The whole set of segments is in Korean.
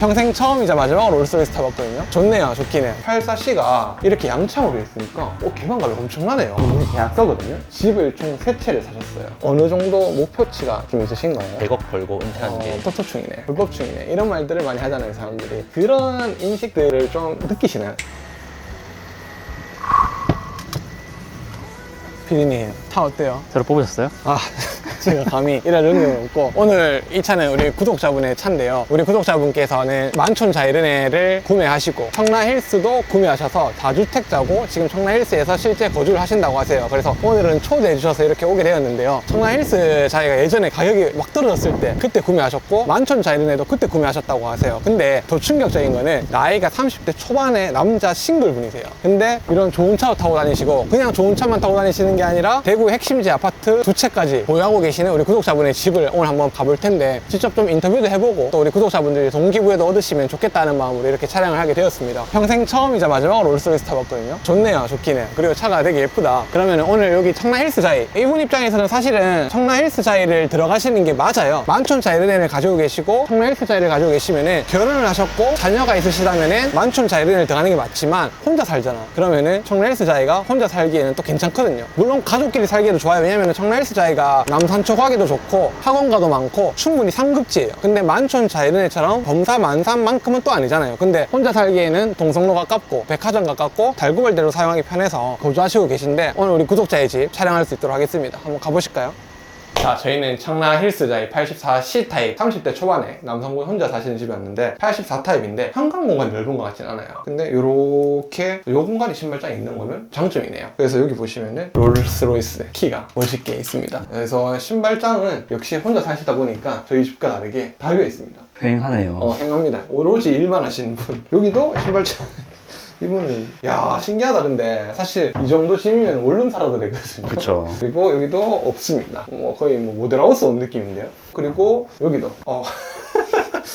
평생 처음이자 마지막으로 롤스로이스 타봤거든요. 좋네요. 좋긴 해요. 84C가 이렇게 양창으로 있으니까 개방감이 엄청나네요. 우리 계약서거든요. 집을 총 3채를 사셨어요. 어느 정도 목표치가 좀 있으신가요? 100억 벌고 은퇴하는 게 토토충이네, 불법충이네, 이런 말들을 많이 하잖아요, 사람들이. 그런 인식들을 좀 느끼시나요? 피디님, 차 어때요? 새로 뽑으셨어요? 제가 감히 이럴 능력은 없고, 오늘 이 차는 우리 구독자분의 차인데요. 우리 구독자분께서는 만촌 자이르네를 구매하시고 청라힐스도 구매하셔서 다주택자고 지금 청라힐스에서 실제 거주를 하신다고 하세요. 그래서 오늘은 초대해 주셔서 이렇게 오게 되었는데요. 청라힐스 자이가 예전에 가격이 막 떨어졌을 때 그때 구매하셨고, 만촌 자이르네도 그때 구매하셨다고 하세요. 근데 더 충격적인 거는 나이가 30대 초반의 남자 싱글분이세요. 근데 이런 좋은 차 타고 다니시고, 그냥 좋은 차만 타고 다니시는 게 아니라 대구 핵심지 아파트 2채까지 보유하고 계시는 우리 구독자분의 집을 오늘 한번 가볼 텐데, 직접 좀 인터뷰도 해보고 또 우리 구독자분들이 동기부여도 얻으시면 좋겠다는 마음으로 이렇게 촬영을 하게 되었습니다. 평생 처음이자 마지막으로 롤스로이스 타봤거든요. 좋네요. 좋긴 해요. 그리고 차가 되게 예쁘다. 그러면 오늘 여기 청라힐스 자이, 이분 입장에서는 사실은 청라힐스 자이를 들어가시는 게 맞아요. 만촌 자이르넨을 가지고 계시고 청라힐스 자이를 가지고 계시면은, 결혼을 하셨고 자녀가 있으시다면은 만촌 자이르넨을 들어가는 게 맞지만 혼자 살잖아. 그러면은 청라힐스 자이가 혼자 살기에는 또 괜찮거든요. 물론 가족끼리 살기에도 좋아요. 왜냐면 청라힐스 자이가 남산초 가기도 좋고 학원가도 많고 충분히 상급지예요. 근데 만촌 자이르네처럼 범사 만산만큼은 또 아니잖아요. 근데 혼자 살기에는 동성로 가깝고 백화점 가깝고 달구벌대로 사용하기 편해서 거주하시고 계신데, 오늘 우리 구독자의 집 촬영할 수 있도록 하겠습니다. 한번 가보실까요? 자, 저희는 청라힐스자이 84C 타입, 30대 초반에 남성분 혼자 사시는 집이었는데 84 타입인데 현관 공간이 넓은 것 같진 않아요. 근데 이렇게 요 공간에 신발장이 있는 거는 장점이네요. 그래서 여기 보시면은 롤스로이스 키가 멋있게 있습니다. 그래서 신발장은 역시 혼자 사시다 보니까 저희 집과 다르게 달려 있습니다. 휑하네요. 행합니다. 오로지 일만 하시는 분. 여기도 신발장. 이분은 신기하다. 근데 사실 이 정도 짐이면 원룸 살아도 되거든요. 그쵸. 그리고 여기도 없습니다. 거의 모델하우스 온 느낌인데요. 그리고 여기도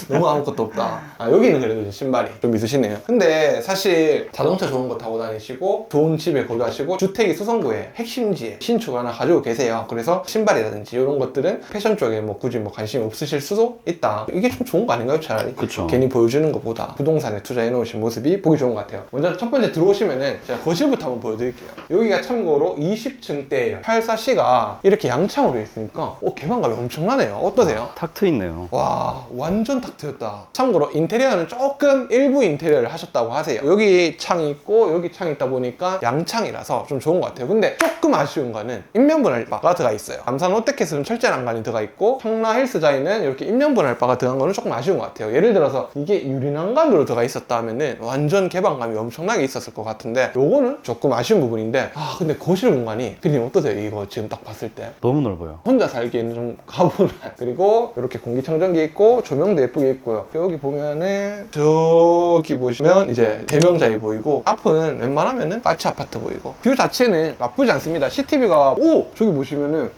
너무 아무것도 없다. 여기는 그래도 신발이 좀 있으시네요. 근데 사실 자동차 좋은 거 타고 다니시고 좋은 집에 거주하시고 주택이 수성구에 핵심지에 신축 하나 가지고 계세요. 그래서 신발이라든지 이런 것들은 패션 쪽에 굳이 관심이 없으실 수도 있다. 이게 좀 좋은 거 아닌가요, 차라리? 그쵸. 괜히 보여주는 것보다 부동산에 투자해 놓으신 모습이 보기 좋은 것 같아요. 먼저 첫 번째 들어오시면은 제가 거실부터 한번 보여드릴게요. 여기가 참고로 20층대예요. 84C가 이렇게 양창으로 있으니까 개방감이 엄청나네요. 어떠세요? 탁 트있네요. 와, 완전 탁 트였다. 참고로 인테리어는 조금 일부 인테리어를 하셨다고 하세요. 여기 창이 있고 여기 창이 있다 보니까 양창이라서 좀 좋은 것 같아요. 근데 조금 아쉬운 거는 인면분할바가 들어가 있어요. 남산 롯데캐슬은 철제 난간이 들어가 있고 청라힐스자이는 이렇게 인면분할바가 들어간 거는 조금 아쉬운 것 같아요. 예를 들어서 이게 유리난간으로 들어가 있었다 하면은 완전 개방감이 엄청나게 있었을 것 같은데, 요거는 조금 아쉬운 부분인데, 근데 거실 공간이 피디님 어떠세요? 이거 지금 딱 봤을 때 너무 넓어요. 혼자 살기에는 좀 가분한. 그리고 이렇게 공기청정기 있고 조명도 예쁘게 있고요. 여기 보면은 저기 보시면 이제 대명자리 보이고, 앞은 웬만하면은 아치 아파트 보이고, 뷰 자체는 나쁘지 않습니다. CCTV가 저기 보시면은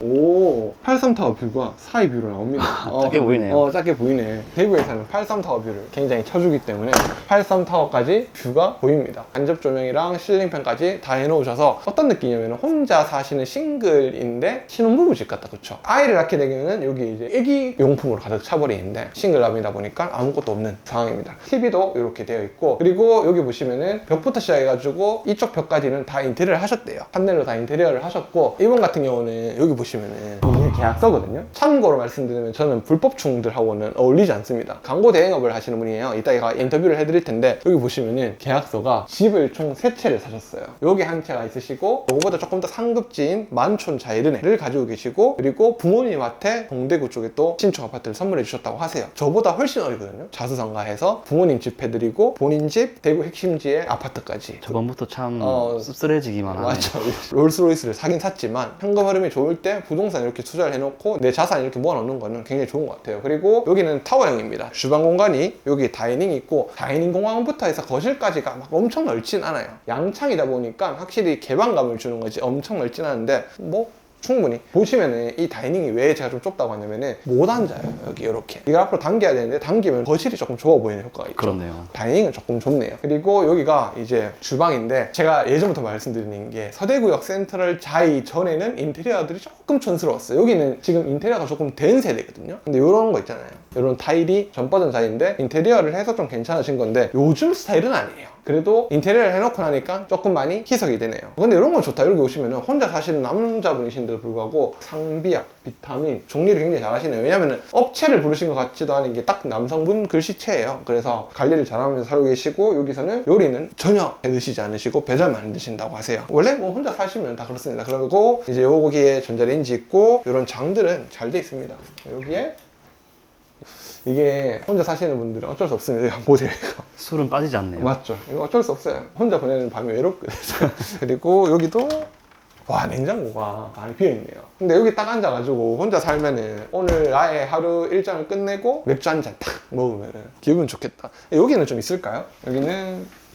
83타워 뷰가 사이 뷰로 나옵니다. 작게 보이네요. 작게 보이네. 대구에서는 83타워 뷰를 굉장히 쳐주기 때문에 83타워까지 뷰가 보입니다. 간접 조명이랑 실링팬까지 다 해놓으셔서 어떤 느낌이냐면 혼자 사시는 싱글인데 신혼부부 집 같다. 그쵸? 아이를 낳게 되면은 여기 이제 애기 용품으로 가득 차버리는데 싱글남이다 보니까 아무것도 없는 상황입니다. TV도 이렇게 되어 있고, 그리고 여기 보시면은 벽부터 시작해가지고 이쪽 벽까지는 다 인테리어를 하셨대요. 판넬로 다 인테리어를 하셨고, 이번 같은 경우는 여기 보시면은 이게 계약서거든요. 참고로 말씀드리면 저는 불법충들하고는 어울리지 않습니다. 광고 대행업을 하시는 분이에요. 이따가 인터뷰를 해드릴 텐데, 여기 보시면은 계약서가 집을 총 3채를 사셨어요. 여기 한 채가 있으시고, 요거보다 조금 더 상급지인 만촌 자이르네를 가지고 계시고, 그리고 부모님한테 동대구 쪽에 또 신축 아파트를 선물해 주셨다고 하세요. 저보다 훨씬 어리거든요. 자수성가해서 부모님 집 해드리고 본인 집 대구 핵심지의 아파트까지. 저번부터 참 씁쓸해지기만 하네요. 맞죠. 롤스로이스를 사긴 샀지만 현금 흐름이 좋을 때 부동산 이렇게 투자를 해놓고 내 자산 이렇게 모아놓는 거는 굉장히 좋은 것 같아요. 그리고 여기는 타워형입니다. 주방 공간이 여기 다이닝이 있고, 다이닝 공간부터 해서 거실까지가 막 엄청 넓진 않아요. 양창이다 보니까 확실히 개방감을 주는 거지 엄청 넓진 않은데 충분히 보시면은 이 다이닝이 왜 제가 좀 좁다고 하냐면은 못 앉아요. 여기 이렇게 이걸 앞으로 당겨야 되는데 당기면 거실이 조금 좁아 보이는 효과가 있죠. 그렇네요. 다이닝은 조금 좁네요. 그리고 여기가 이제 주방인데 제가 예전부터 말씀드리는 게 서대구역 센트럴 자이 전에는 인테리어들이 조금 촌스러웠어요. 여기는 지금 인테리어가 조금 된 세대거든요. 근데 이런 거 있잖아요. 이런 타일이 전 버전 자이인데 인테리어를 해서 좀 괜찮아진 건데 요즘 스타일은 아니에요. 그래도 인테리어를 해놓고 나니까 조금 많이 희석이 되네요. 근데 이런 건 좋다. 여기 오시면은 혼자 사시는 남자분이신데도 불구하고 상비약, 비타민, 정리를 굉장히 잘 하시네요. 왜냐면은 업체를 부르신 것 같지도 않은 게 딱 남성분 글씨체예요. 그래서 관리를 잘하면서 살고 계시고 여기서는 요리는 전혀 해 드시지 않으시고 배달만 안 드신다고 하세요. 원래 뭐 혼자 사시면 다 그렇습니다. 그리고 이제 여기에 전자레인지 있고 이런 장들은 잘 돼 있습니다. 여기에 이게 혼자 사시는 분들은 어쩔 수 없습니다. 보세요. 이거. 술은 빠지지 않네요. 맞죠. 이거 어쩔 수 없어요. 혼자 보내는 밤이 외롭거든요. 그리고 여기도 와, 냉장고가 많이 비어있네요. 근데 여기 딱 앉아가지고 혼자 살면은 오늘 아예 하루 일정을 끝내고 맥주 한 잔 탁 먹으면은 기분 좋겠다. 여기는 좀 있을까요? 여기는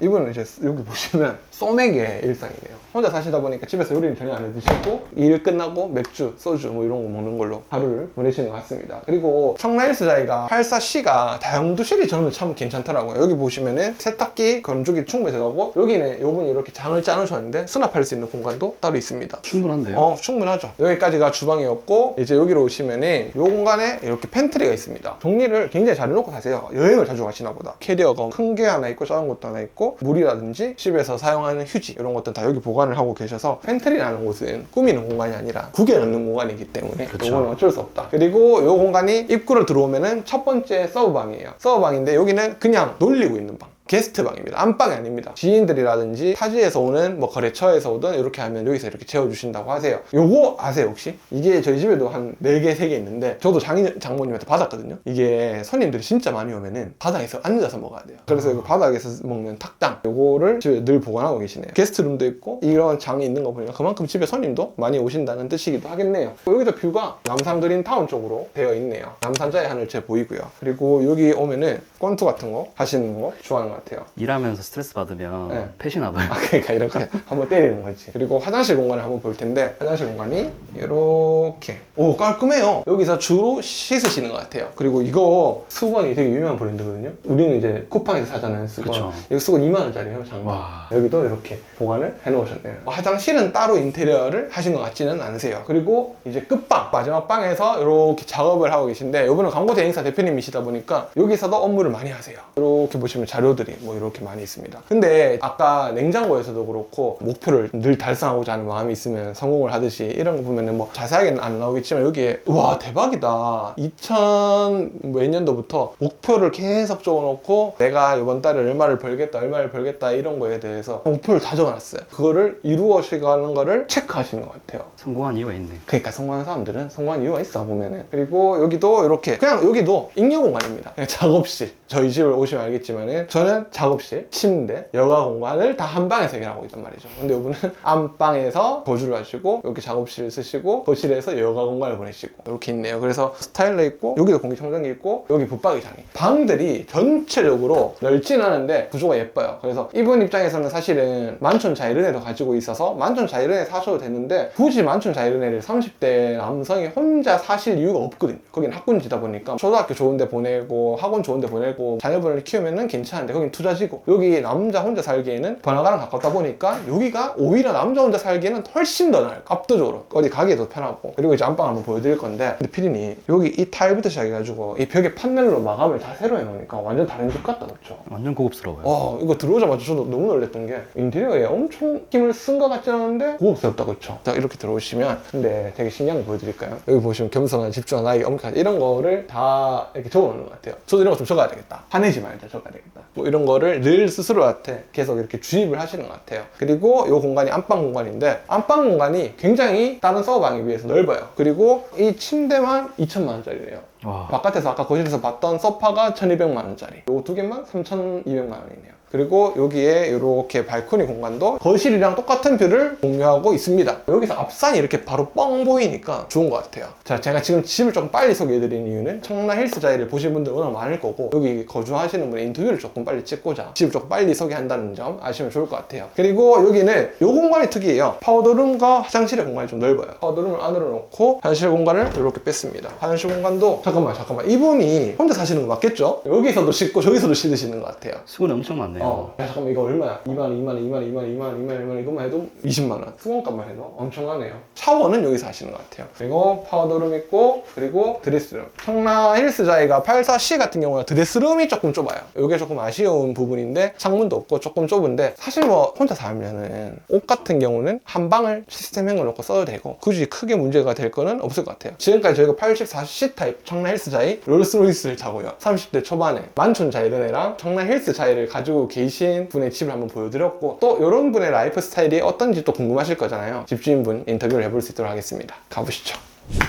이분은 이제 여기 보시면 소맥의 일상이네요. 혼자 사시다 보니까 집에서 요리를 전혀 안 해드시고 일 끝나고 맥주, 소주 뭐 이런 거 먹는 걸로 하루를 보내시는 것 같습니다. 그리고 청라일스 자이가 84C가 다용도실이 저는 참 괜찮더라고요. 여기 보시면은 세탁기, 건조기 충분히 들어가고 여기는 요분이 이렇게 장을 짜놓으셨는데 수납할 수 있는 공간도 따로 있습니다. 충분한데요? 충분하죠. 여기까지가 주방이었고 이제 여기로 오시면은 요 공간에 이렇게 팬트리가 있습니다. 정리를 굉장히 잘 해놓고 사세요. 여행을 자주 가시나 보다. 캐리어가 큰 게 하나 있고 작은 것도 하나 있고 물이라든지 집에서 사용하는 휴지 이런 것들 다 여기 보관을 하고 계셔서 팬트리라는 곳은 꾸미는 공간이 아니라 구겨 넣는 공간이기 때문에 그렇죠. 이거는 어쩔 수 없다. 그리고 이 공간이 입구를 들어오면은 첫 번째 서브방이에요. 서브방인데 여기는 그냥 놀리고 있는 방. 게스트방입니다. 안방이 아닙니다. 지인들이라든지 타지에서 오는 뭐 거래처에서 오든 이렇게 하면 여기서 이렇게 재워주신다고 하세요. 요거 아세요 혹시? 이게 저희 집에도 한 4개, 3개 있는데 저도 장모님한테 받았거든요. 이게 손님들이 진짜 많이 오면은 바닥에서 앉아서 먹어야 돼요. 그래서 이거 바닥에서 먹는 탁당 요거를 집에 늘 보관하고 계시네요. 게스트룸도 있고 이런 장이 있는 거 보니까 그만큼 집에 손님도 많이 오신다는 뜻이기도 하겠네요. 여기도 뷰가 남산 그린타운 쪽으로 되어 있네요. 남산자의 하늘채 보이고요. 그리고 여기 오면은 권투 같은 거 하시는 거 좋아하는 것 같아요. 일하면서 스트레스 받으면 네. 패시나 봐요. 그러니까 이렇게 한번 때리는 거지. 그리고 화장실 공간을 한번 볼 텐데 화장실 공간이 이렇게 깔끔해요. 여기서 주로 씻으시는 것 같아요. 그리고 이거 수건이 되게 유명한 브랜드거든요. 우리는 이제 쿠팡에서 사잖아요, 수건. 그쵸. 이거 수건 2만 원짜리예요, 장난. 와. 여기도 이렇게 보관을 해놓으셨네요. 화장실은 따로 인테리어를 하신 것 같지는 않으세요. 그리고 이제 끝방, 마지막 방에서 이렇게 작업을 하고 계신데 이분은 광고 대행사 대표님이시다 보니까 여기서도 업무를 많이 하세요. 이렇게 보시면 자료들이 뭐 이렇게 많이 있습니다. 근데 아까 냉장고에서도 그렇고 목표를 늘 달성하고자 하는 마음이 있으면 성공을 하듯이 이런 거 보면은 뭐 자세하게는 안 나오겠지만 여기에 와 대박이다. 2000 몇 년도부터 목표를 계속 적어놓고 내가 이번 달에 얼마를 벌겠다 이런 거에 대해서 목표를 다 적어놨어요. 그거를 이루어가는 거를 체크하시는 것 같아요. 성공한 이유가 있네. 그러니까 성공하는 사람들은 성공한 이유가 있어 보면은. 그리고 여기도 이렇게 그냥 여기도 잉여 공간입니다. 그냥 작업실. 저희 집을 오시면 알겠지만은 저는 작업실, 침대, 여가 공간을 다 한 방에서 해결하고 있단 말이죠. 근데 이분은 안방에서 거주를 하시고 여기 작업실 쓰시고 거실에서 여가 공간을 보내시고 이렇게 있네요. 그래서 스타일러 있고 여기도 공기청정기 있고 여기 붙박이장이 방들이 전체적으로 넓진 않은데 구조가 예뻐요. 그래서 이분 입장에서는 사실은 만촌 자이르네도 가지고 있어서 만촌 자이르네 사셔도 되는데 굳이 만촌 자이르네를 30대 남성이 혼자 사실 이유가 없거든요. 거긴 학군지다 보니까 초등학교 좋은데 보내고 학원 좋은데 보내고 자녀분을 키우면은 괜찮은데 거긴 투자지고 여기 남자 혼자 살기에는 번화가랑 가깝다 보니까 여기가 오히려 남자 혼자 살기에는 훨씬 더 나아요. 압도적으로 어디 가기에도 편하고. 그리고 이제 안방 한번 보여드릴 건데 근데 피디님 여기 이 타일부터 시작해가지고 이 벽에 판넬로 마감을 다 새로 해놓으니까 완전 다른 집 같다, 그렇죠? 완전 고급스러워요. 이거 들어오자마자 저도 너무 놀랬던 게 인테리어에 엄청 힘을 쓴 것 같지 않은데 고급스럽다, 그렇죠? 자, 이렇게 들어오시면 근데 되게 신기한 거 보여드릴까요? 여기 보시면 겸손한 집중한 아이 엄격한 이런 거를 다 이렇게 적어놓는 것 같아요. 저도 이런 거 좀 적어야 되겠다. 화내지 말자, 적어야 되겠다. 뭐 이런 거를 늘 스스로한테 계속 이렇게 주입을 하시는 것 같아요. 그리고 이 공간이 안방 공간인데 안방 공간이 굉장히 다른 서버방에 비해서 넓어요. 그리고 이 침대만 2천만 원짜리래요. 와. 바깥에서 아까 거실에서 봤던 소파가 1,200만 원짜리. 요 두 개만 3,200만 원이네요. 그리고 여기에 이렇게 발코니 공간도 거실이랑 똑같은 뷰를 공유하고 있습니다. 여기서 앞산이 이렇게 바로 뻥 보이니까 좋은 것 같아요. 자, 제가 지금 집을 좀 빨리 소개해드린 이유는 청라 힐스자이를 보신 분들 워낙 많을 거고 여기 거주하시는 분의 인터뷰를 조금 빨리 찍고자 집을 조금 빨리 소개한다는 점 아시면 좋을 것 같아요. 그리고 여기는 이 공간이 특이해요. 파우더룸과 화장실의 공간이 좀 넓어요. 파우더룸을 안으로 놓고 화장실 공간을 이렇게 뺐습니다. 화장실 공간도 잠깐만 이분이 혼자 사시는 거 맞겠죠? 여기서도 씻고 저기서도 씻으시는 것 같아요. 수건이 엄청 많네요. 야, 잠깐만 이거 얼마야? 2만 이거만 해도 20만원. 수건값만 해도 엄청나네요. 샤워는 여기서 하시는 것 같아요. 그리고 파우더룸 있고 그리고 드레스룸. 청라 힐스자이가 84C 같은 경우는 드레스룸이 조금 좁아요. 이게 조금 아쉬운 부분인데 창문도 없고 조금 좁은데 사실 뭐 혼자 살면은 옷 같은 경우는 한 방을 시스템형을 놓고 써도 되고 굳이 크게 문제가 될 거는 없을 것 같아요. 지금까지 저희가 84C 타입 청라 힐스자이 롤스로이스를 타고요. 30대 초반에 만촌 자이르네랑 청라 힐스자이를 가지고 계신 분의 집을 한번 보여드렸고 또 이런 분의 라이프 스타일이 어떤지 또 궁금하실 거잖아요. 집주인분 인터뷰를 해볼 수 있도록 하겠습니다. 가보시죠.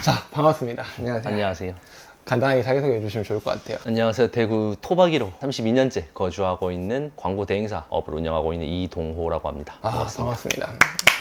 자, 반갑습니다. 안녕하세요. 안녕하세요. 간단하게 자기소개해 주시면 좋을 것 같아요. 안녕하세요. 대구 토박이로 32년째 거주하고 있는 광고 대행사 업을 운영하고 있는 이동호라고 합니다. 반갑습니다.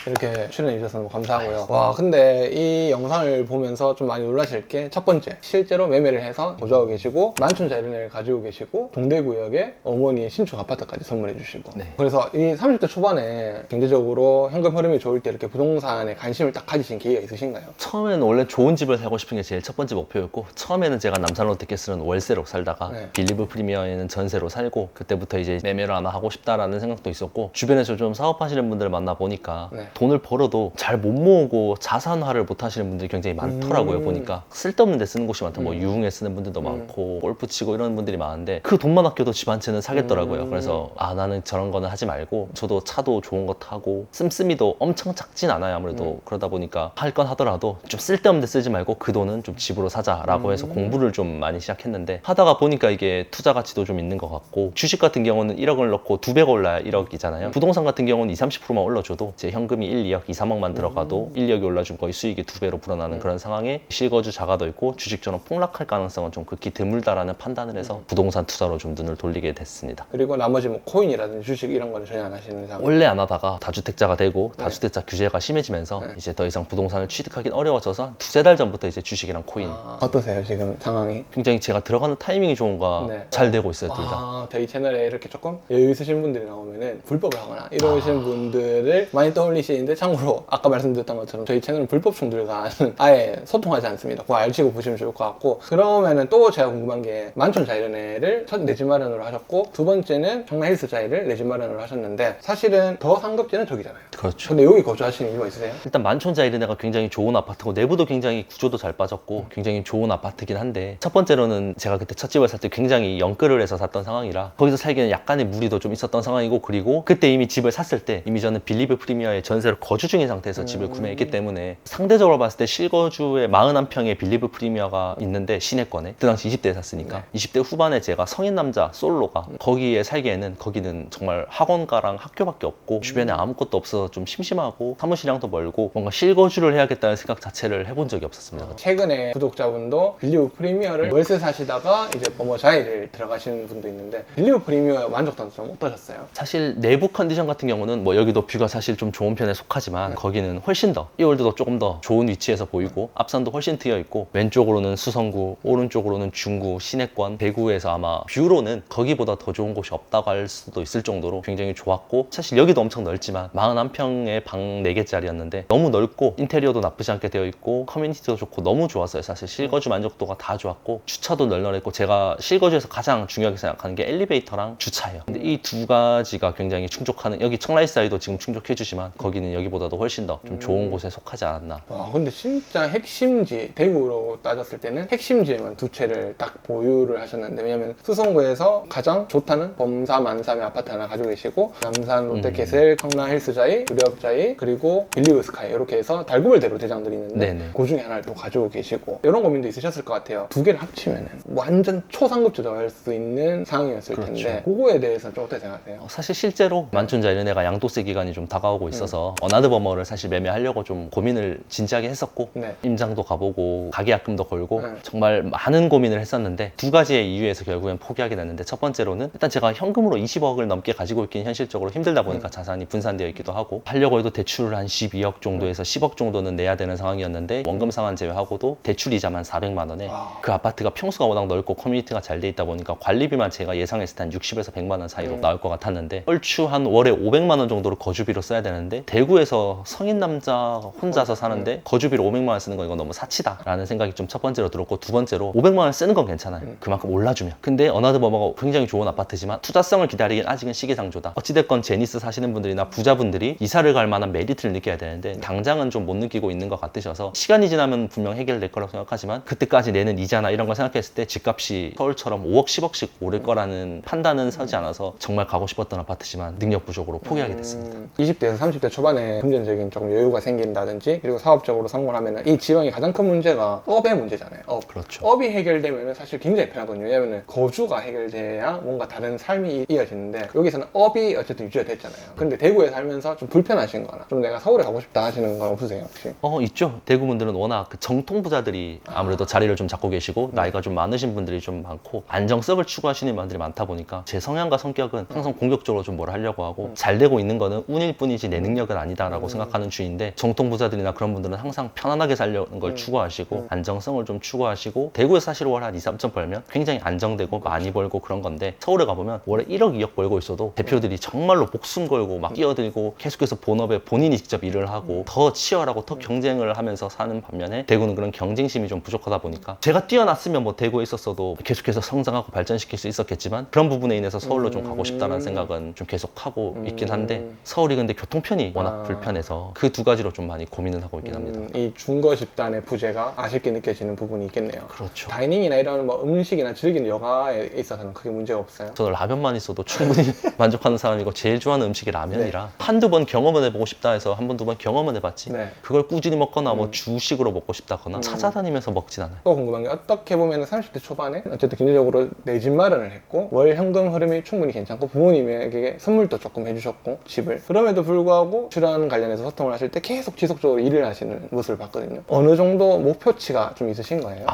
이렇게 출연해 주셔서 너무 감사하고요. 와, 근데 이 영상을 보면서 좀 많이 놀라실 게 첫 번째, 실제로 매매를 해서 거주하고 계시고 만촌 자이른을 가지고 계시고 동대구역에 어머니의 신축 아파트까지 선물해 주시고 네. 그래서 이 30대 초반에 경제적으로 현금 흐름이 좋을 때 이렇게 부동산에 관심을 딱 가지신 계기가 있으신가요? 처음에는 원래 좋은 집을 살고 싶은 게 제일 첫 번째 목표였고 처음에는 제가 남산 롯데캐슬은 월세로 살다가 네. 빌리브 프리미어에는 전세로 살고 그때부터 이제 매매를 하나 하고 싶다라는 생각도 있었고 주변에서 좀 사업하시는 분들을 만나보니까 네. 돈을 벌어도 잘 못 모으고 자산화를 못 하시는 분들이 굉장히 많더라고요. 보니까 쓸데없는 데 쓰는 곳이 많다. 뭐 유흥에 쓰는 분들도 많고 골프 치고 이런 분들이 많은데 그 돈만 아껴도 집 한 채는 사겠더라고요. 그래서 나는 저런 거는 하지 말고 저도 차도 좋은 거 타고 씀씀이도 엄청 작진 않아요. 아무래도 그러다 보니까 할 건 하더라도 좀 쓸데없는 데 쓰지 말고 그 돈은 좀 집으로 사자라고 해서 공부를 좀 많이 시작했는데 하다가 보니까 이게 투자 가치도 좀 있는 것 같고 주식 같은 경우는 1억을 넣고 2배가 올라야 1억이잖아요. 부동산 같은 경우는 20-30%만 올려줘도 제 현금이 1, 2억, 2, 3억만 들어가도 1, 2억이 올라준 거의 수익이 2배로 불어나는 그런 상황에 실거주 자가도 있고 주식처럼 폭락할 가능성은 좀 극히 드물다라는 판단을 해서 부동산 투자로 좀 눈을 돌리게 됐습니다. 그리고 나머지 뭐 코인이라든지 주식 이런 거는 전혀 안 하시는 상황? 원래 안 하다가 다주택자가 되고 다주택자 규제가 심해지면서 이제 더 이상 부동산을 취득하기는 어려워져서 두세 달 전부터 이제 주식이랑 코인 어떠세요 지금 상황이? 굉장히 제가 들어가는 타이밍이 좋은가 네. 잘 되고 있어요, 둘 다. 저희 채널에 이렇게 조금 여유 있으신 분들이 나오면은 불법을 하거나 이러시는 분들을 많이 떠올리시는데 참고로 아까 말씀드렸던 것처럼 저희 채널은 불법충들과는 아예 소통하지 않습니다. 그거 알고 보시면 좋을 것 같고 그러면은 또 제가 궁금한 게 만촌 자이르네를 첫 내 집 마련으로 하셨고 두 번째는 청라 힐스 자이를 내 집 마련으로 하셨는데 사실은 더 상급지는 저기잖아요. 그렇죠. 근데 여기 거주하시는 이유가 있으세요? 일단 만촌자 이르네가 굉장히 좋은 아파트고 내부도 굉장히 구조도 잘 빠졌고 굉장히 좋은 아파트긴 한데 첫 번째로는 제가 그때 첫 집을 살 때 굉장히 영끌을 해서 샀던 상황이라 거기서 살기에는 약간의 무리도 좀 있었던 상황이고 그리고 그때 이미 집을 샀을 때 이미 저는 빌리브 프리미어의 전세를 거주 중인 상태에서 집을 구매했기 때문에 상대적으로 봤을 때 실거주에 41평의 빌리브 프리미어가 있는데 시내권에 그 당시 20대에 샀으니까 20대 후반에 제가 성인 남자 솔로가 거기에 살기에는 거기는 정말 학원가랑 학교밖에 없고 주변에 아무것도 없어서 좀 심심하고 사무실이랑도 멀고 뭔가 실거주를 해야겠다는 생각 자체를 해본 적이 없었습니다. 최근에 구독자분도 빌리브 프리미어를 월세 사시다가 이제 버머 자이를 들어가시는 분도 있는데 빌리브 프리미어 만족도는 좀 어떠셨어요? 사실 내부 컨디션 같은 경우는 뭐 여기도 뷰가 사실 좀 좋은 편에 속하지만 거기는 훨씬 더 이월드도 조금 더 좋은 위치에서 보이고 앞산도 훨씬 트여 있고 왼쪽으로는 수성구 오른쪽으로는 중구 시내권 대구에서 아마 뷰로는 거기보다 더 좋은 곳이 없다고 할 수도 있을 정도로 굉장히 좋았고 사실 여기도 엄청 넓지만 41평에 방 4개짜리였는데 너무 넓고 인테리어도 나쁘지 않게 되어 있고 커뮤니티도 좋고 너무 좋았어요. 사실 실거주 만족도가 다 좋았고 주차도 널널했고 제가 실거주에서 가장 중요하게 생각하는 게 엘리베이터랑 주차예요. 근데 이 두 가지가 굉장히 충족하는 여기 청라이사이도 지금 충족해 주지만 거기는 여기보다도 훨씬 더 좀 좋은 곳에 속하지 않았나. 와 근데 진짜 핵심지 대구로 따졌을 때는 핵심지에만 두 채를 딱 보유를 하셨는데 왜냐면 수성구에서 가장 좋다는 범사 만삼의 아파트 하나 가지고 계시고 남산 롯데캐슬 청라 힐스자이 의료업자이 그리고 빌리브 스카이 이렇게 해서 달구벌대로 대장들이 있는데 네네. 그 중에 하나를 또 가지고 계시고 이런 고민도 있으셨을 것 같아요. 두 개를 합치면 완전 초상급지도 할 수 있는 상황이었을 그렇죠. 텐데 그거에 대해서 좀 어떻게 생각하세요? 사실 실제로 만촌자 이런 애가 양도세 기간이 좀 다가오고 있어서 해서 어나더버머를 사실 매매하려고 좀 고민을 진지하게 했었고 네. 임장도 가보고 가계약금도 걸고 네. 정말 많은 고민을 했었는데 두 가지의 이유에서 결국엔 포기하게 됐는데, 첫 번째로는 일단 제가 현금으로 20억을 넘게 가지고 있긴 현실적으로 힘들다 보니까 자산이 분산되어 있기도 하고, 하려고 해도 대출을 한 12억 정도에서 10억 정도는 내야 되는 상황이었는데 원금 상환 제외하고도 대출 이자만 400만 원에 그 아파트가 평수가 워낙 넓고 커뮤니티가 잘 돼 있다 보니까 관리비만 제가 예상했을 때 한 60에서 100만 원 사이로 나올 것 같았는데, 얼추 한 월에 500만 원 정도로 거주비로 써야 되는데 대구에서 성인 남자 혼자서 사는데 거주비로 500만 원 쓰는 건 이건 너무 사치다 라는 생각이 좀 첫 번째로 들었고, 두 번째로 500만 원 쓰는 건 괜찮아요. 그만큼 올라주면. 근데 어나더버머가 굉장히 좋은 아파트지만 투자성을 기다리긴 아직은 시기상조다. 어찌됐건 제니스 사시는 분들이나 부자분들이 이사를 갈 만한 메리트를 느껴야 되는데 당장은 좀 못 느끼고 있는 것 같으셔서, 시간이 지나면 분명 해결될 거라고 생각하지만 그때까지 내는 이자나 이런 걸 생각했을 때 집값이 서울처럼 5억 10억씩 오를 거라는 판단은 서지 않아서 정말 가고 싶었던 아파트지만 능력 부족으로 포기하게 됐습니다. 20대에서 30대 초반에 금전적인 조금 여유가 생긴다든지 그리고 사업적으로 성공하면 이 지방의 가장 큰 문제가 업의 문제잖아요. 그렇죠. 업이 해결되면 사실 굉장히 편하거든요. 왜냐면 거주가 해결돼야 뭔가 다른 삶이 이어지는데 여기서는 업이 어쨌든 유지가 됐잖아요. 근데 대구에 살면서 좀 불편하신 거나 좀 내가 서울에 가고 싶다 하시는 건 없으세요 혹시? 있죠. 대구 분들은 워낙 그 정통 부자들이 아무래도 자리를 좀 잡고 계시고 나이가 좀 많으신 분들이 좀 많고 안정성을 추구하시는 분들이 많다 보니까 제 성향과 성격은 항상 공격적으로 좀 뭘 하려고 하고 잘 되고 있는 거는 운일 뿐이지 내 능력은 아니다라고 생각하는 주의인데, 정통 부자들이나 그런 분들은 항상 편안하게 살려는 걸 추구하시고 안정성을 좀 추구하시고, 대구에서 사실 월 한 2, 3천 벌면 굉장히 안정되고 많이 벌고 그런 건데, 서울에 가보면 월에 1억, 2억 벌고 있어도 대표들이 정말로 목숨 걸고 막 뛰어들고 계속해서 본업에 본인이 직접 일을 하고 더 치열하고 더 경쟁을 하면서 사는 반면에, 대구는 그런 경쟁심이 좀 부족하다 보니까 제가 뛰어났으면 뭐 대구에 있었어도 계속해서 성장하고 발전시킬 수 있었겠지만 그런 부분에 인해서 서울로 좀 가고 싶다는 생각은 좀 계속 하고 있긴 한데, 서울이 근데 교통편이 워낙 불편해서 그 두 가지로 좀 많이 고민을 하고 있긴 합니다. 이 중거 집단의 부재가 아쉽게 느껴지는 부분이 있겠네요. 그렇죠. 다이닝이나 이런 뭐 음식이나 즐기는 여가에 있어서는 크게 문제가 없어요. 저는 라면만 있어도 충분히 만족하는 사람이고 제일 좋아하는 음식이 라면이라 한두 번 경험을 해보고 싶다 해서 한 번, 두 번 경험은 해봤지 네. 그걸 꾸준히 먹거나 뭐 주식으로 먹고 싶다거나 찾아다니면서 먹진 않아요. 또 궁금한 게, 어떻게 보면 30대 초반에 어쨌든 경제적으로 내 집 마련을 했고 월 현금 흐름이 충분히 괜찮고 부모님에게 선물도 조금 해주셨고 집을, 그럼에도 불구하고 출연 관련해서 소통을 하실 때 계속 지속적으로 일을 하시는 모습을 봤거든요. 어느 정도 목표치가 좀 있으신 거예요?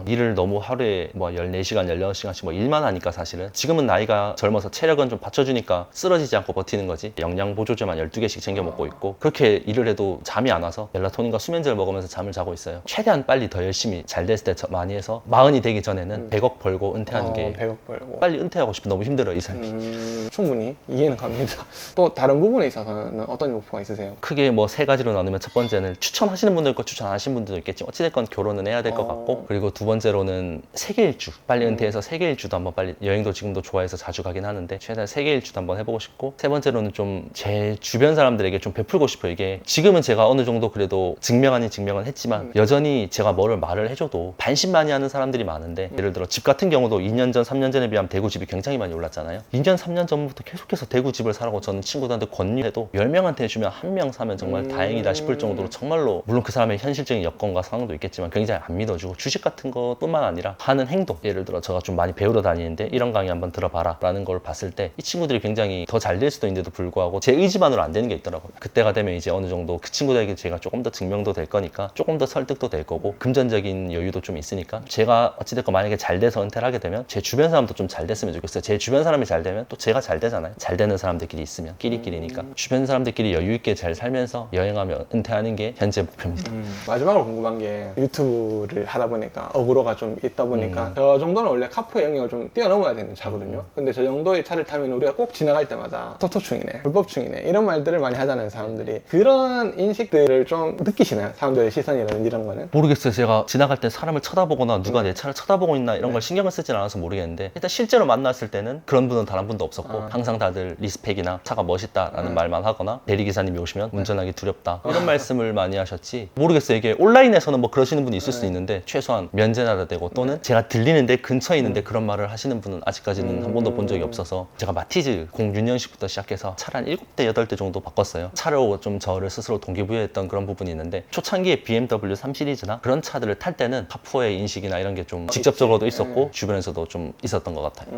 일을 너무 하루에 뭐 14시간, 16시간씩 뭐 일만 하니까 사실은 지금은 나이가 젊어서 체력은 좀 받쳐주니까 쓰러지지 않고 버티는 거지, 영양보조제만 12개씩 챙겨 먹고 있고 그렇게 일을 해도 잠이 안 와서 멜라토닌과 수면제를 먹으면서 잠을 자고 있어요. 최대한 빨리 더 열심히 잘 됐을 때 많이 해서 40이 되기 전에는 100억 벌고 은퇴하는 게 100억 벌고 빨리 은퇴하고 싶어. 너무 힘들어요 이 삶이. 충분히 이해는 갑니다. 또 다른 부분에 있어서는 어떤 목표가 있으세요? 크게 뭐 세 가지로 나누면, 첫 번째는 추천하시는 분도 있고 추천 안 하시는 분들도 있겠지만 어찌됐건 결혼은 해야 될 것 같고, 그리고 두 번째로는 세계 일주, 빨리 은퇴해서 세계 일주도 한번, 빨리 여행도 지금도 좋아해서 자주 가긴 하는데 최대한 세계 일주도 한번 해보고 싶고, 세 번째로는 좀 제 주변 사람들에게 좀 베풀고 싶어요. 이게 지금은 제가 어느 정도 그래도 증명 아닌 증명은 했지만 여전히 제가 뭐를 말을 해줘도 반신반의하는 사람들이 많은데, 예를 들어 집 같은 경우도 2년 전, 3년 전에 비하면 대구 집이 굉장히 많이 올랐잖아요. 2년, 3년 전부터 계속해서 대구 집을 사라고 저는 친구들한테 권유해도 10명한테 해주면 1명 사면 정말 다행이다 싶을 정도로, 정말로 물론 그 사람의 현실적인 여건과 상황도 있겠지만 굉장히 안 믿어주고, 주식 같은 것뿐만 아니라 하는 행동, 예를 들어 제가 좀 많이 배우러 다니는데 이런 강의 한번 들어봐라 라는 걸 봤을 때 이 친구들이 굉장히 더 잘 될 수도 있는데도 불구하고 제 의지만으로 안 되는 게 있더라고요. 그때가 되면 이제 어느 정도 그 친구들에게 제가 조금 더 증명도 될 거니까, 조금 더 설득도 될 거고, 금전적인 여유도 좀 있으니까, 제가 어찌됐건 만약에 잘 돼서 은퇴를 하게 되면 제 주변 사람도 좀 잘 됐으면 좋겠어요. 제 주변 사람이 잘 되면 또 제가 잘 되잖아요. 잘 되는 사람들끼리 있으면 끼리끼리니까 주변 사람들끼리 여유 있게 잘 살면서 여행하며 은퇴하는 게 현재 목표입니다. 마지막으로 궁금한 게, 유튜브를 하다 보니까 어그로가 좀 있다 보니까 저 정도는 원래 카푸의 영역을 좀 뛰어넘어야 되는 차거든요. 근데 저 정도의 차를 타면 우리가 꼭 지나갈 때마다 토토충이네, 불법충이네 이런 말들을 많이 하잖아요 사람들이. 그런 인식들을 좀 느끼시나요? 사람들의 시선이라든지 이런 거는? 모르겠어요. 제가 지나갈 때 사람을 쳐다보거나 누가 내 차를 쳐다보고 있나 이런 걸 신경을 쓰진 않아서 모르겠는데, 일단 실제로 만났을 때는 그런 분은 단 한 분도 없었고 항상 다들 리스펙이나 차가 멋있다라는 말만 하거나, 대리기사님이 오시면 운전하기 두렵다 이런 말씀을 많이 하셨지, 모르겠어요. 이게 온라인에서는 뭐 그러시는 분이 있을 수도 있는데 최소한 면제나 되고, 또는 제가 들리는데 근처에 있는데 그런 말을 하시는 분은 아직까지는 한 번도 본 적이 없어서, 제가 마티즈 06년식부터 시작해서 차를 한 7대, 8대 정도 바꿨어요. 차로 좀 저를 스스로 동기부여했던 그런 부분이 있는데, 초창기에 BMW 3 시리즈나 그런 차들을 탈 때는 카푸어의 인식이나 이런 게 좀 직접적으로도 있었고 주변에서도 좀 있었던 것 같아요.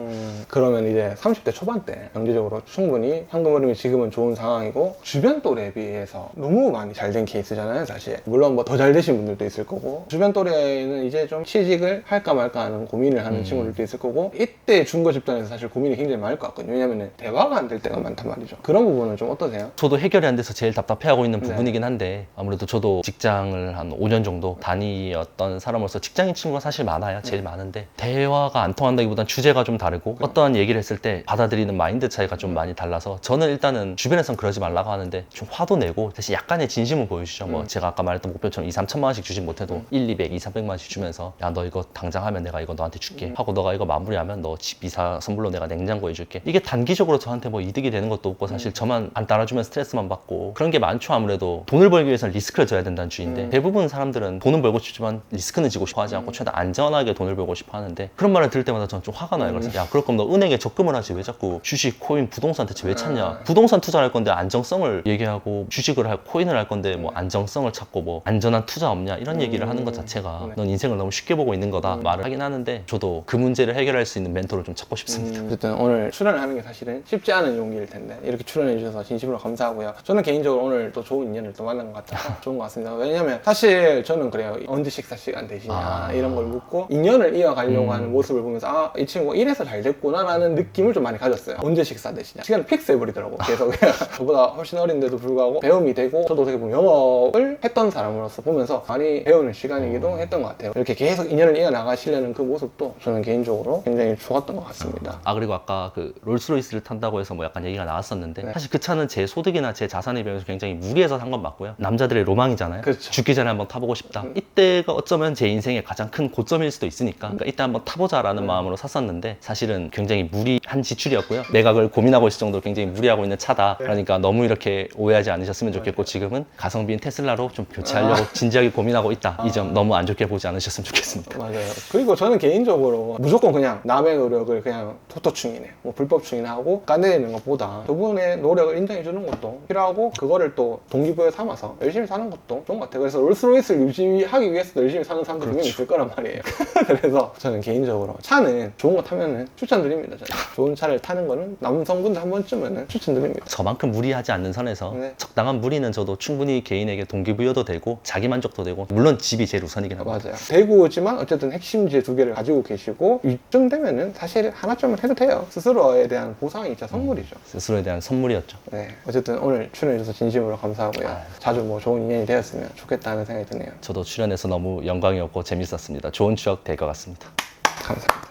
그러면 이제 30대 초반 때 경제적으로 충분히 현금 흐름이 지금은 좋은 상황이고 주변 또래에 비해서 너무 많이 잘 된 케이스잖아요, 사실. 물론 뭐 더 잘 되신 분들도 있을 거고, 주변 또래는 이제 좀 취직을 할까 말까 하는 고민을 하는 친구들도 있을 거고, 이때 중고 집단에서 사실 고민이 굉장히 많을 것 같거든요. 왜냐면은 대화가 안 될 때가 많단 말이죠. 그런 부분은 좀 어떠세요? 저도 해결이 안 돼서 제일 답답해하고 있는 네. 부분이긴 한데 아무래도 저도 직장을 한 5년 정도 다니었던 사람으로서 직장인 친구가 사실 많아요. 제일 많은데 대화가 안 통한다기보단 주제가 좀 다르고 어떠한 얘기를 했을 때 받아들이는 마인드 차이가 좀 많이 달라서 저는 일단은 주변에선 그러지 말라고 하는데 좀 화도 내고 대신 약간의 진심을 보여주죠. 뭐 제가 아까 말했던 목표처럼 2, 3천만 원씩 주진 못해도 1, 200, 2, 300만 원씩 주면서 야 너 이거 당장 하면 내가 이거 너한테 줄게 하고 너가 이거 마무리하면 너 집 이사 선물로 내가 냉장고 해줄게. 이게 단기적으로 저한테 뭐 이득이 되는 것도 없고 사실 저만 안 따라주면 스트레스만 받고 그런 게 많죠. 아무래도 돈을 벌기 위해서는 리스크를 져야 된다는 주의인데 대부분 사람들은 돈은 벌고 싶지만 리스크는 지고 싶어 하지 않고 최대한 안전하게 돈을 벌고 싶어 하는데 그런 말을 들을 때마다 저는 좀 화가 나요. 그래서 야 그럴 거면 너 은행에 적금을 하지 왜 자꾸 주식, 코인, 부동산 대체 왜 찾냐. 부동산 투자할 건데 안정성을 얘기하고 주식을 할 코인을 할 건데 뭐 안정성을 찾고 뭐 안전한 투자 없냐 이런 얘기를 하는 것 자체가 넌 인생을 너무 쉽게 보고 있는 거다 말을 하긴 하는데 저도 그 문제를 해결할 수 있는 멘토를 좀 찾고 싶습니다. 어쨌든 오늘 출연을 하는 게 사실은 쉽지 않은 용기일 텐데 이렇게 출연해 주셔서 진심으로 감사하고요. 저는 개인적으로 오늘 또 좋은 인연을 또 만난 것 같아서 좋은 것 같습니다. 왜냐면 사실 저는 그래요. 언제 식사 시간 되시냐 이런 걸 묻고 인연을 이어가려고 하는 모습을 보면서 아, 이 친구가 이래서 잘 됐구나 라는 느낌을 좀 많이 가졌어요. 언제 식사 되시냐. 시간을 픽스 해버리더라고. 계속 저보다 훨씬 어린데도 불구하고 배움이 되고 저도 어떻게 보면 영업을 했던 사람으로서 보면서 많이 배우는 시간이기도 했던 것 같아요. 이렇게 계속 인연을 이어나가시려는 그 모습도 저는 개인적으로 굉장히 좋았던 것 같습니다. 아 그리고 아까 그 롤스로이스를 탄다고 해서 뭐 약간 얘기가 나왔었는데 네. 사실 그 차는 제 소득이나 제 자산에 비해서 굉장히 무리해서 산 건 맞고요. 남자들의 로망이잖아요. 그렇죠. 죽기 전에 한번 타보고 싶다. 이때가 어쩌면 제 인생의 가장 큰 고점일 수도 있으니까 그러니까 이때 한번 타보자라는 마음으로 샀었는데 사실은 굉장히 무리한 지출이었고요. 내가 그걸 고민하고 있을 정도로 굉장히 무리하고 있는 차다. 그러니까 너무 이렇게 오해하지 않으셨으면 좋겠고 지금은 가성비인 테슬라로 좀 교체하려고 진지하게 고민하고 있다. 이 점 너무 안 좋게 보지 않으셨으면 좋겠습니다. 맞아요. 그리고 저는 개인적으로 무조건 그냥 남의 노력을 그냥 토토충이네, 뭐 불법충이나 까내리는 것보다 그분의 노력을 인정해주는 것도 필요하고 그거를 또 동기부여 삼아서 열심히 사는 것도 좋은 것 같아요. 그래서 롤스로이스를 유지하기 위해서 열심히 사는 사람들 분명히 있을 거란 말이에요. 그래서 저는 개인적으로 차는 좋은 거 타면은 추천드립니다. 저는. 좋은 차를 타는 거는 남성분들 한 번쯤은 추천드립니다. 저만큼 무리하지 않는 선에서 네. 적당한 무리는 저도 충분히 개인에게 동기부여도 되고 자기 만족도 되고 물론 집이 제일 우선이긴 합니다. 맞아요. 대구지만 어쨌든 핵심지 두 개를 가지고 계시고 이쯤 되면은 사실 하나쯤은 해도 돼요. 스스로에 대한 보상이자 선물이죠. 스스로에 대한 선물이었죠. 네, 어쨌든 오늘 출연해주셔서 진심으로 감사하고요. 자주 뭐 좋은 인연이 되었으면 좋겠다는 생각이 드네요. 저도 출연해서 너무 영광이었고 재밌었습니다. 좋은 추억 될 것 같습니다. 감사합니다.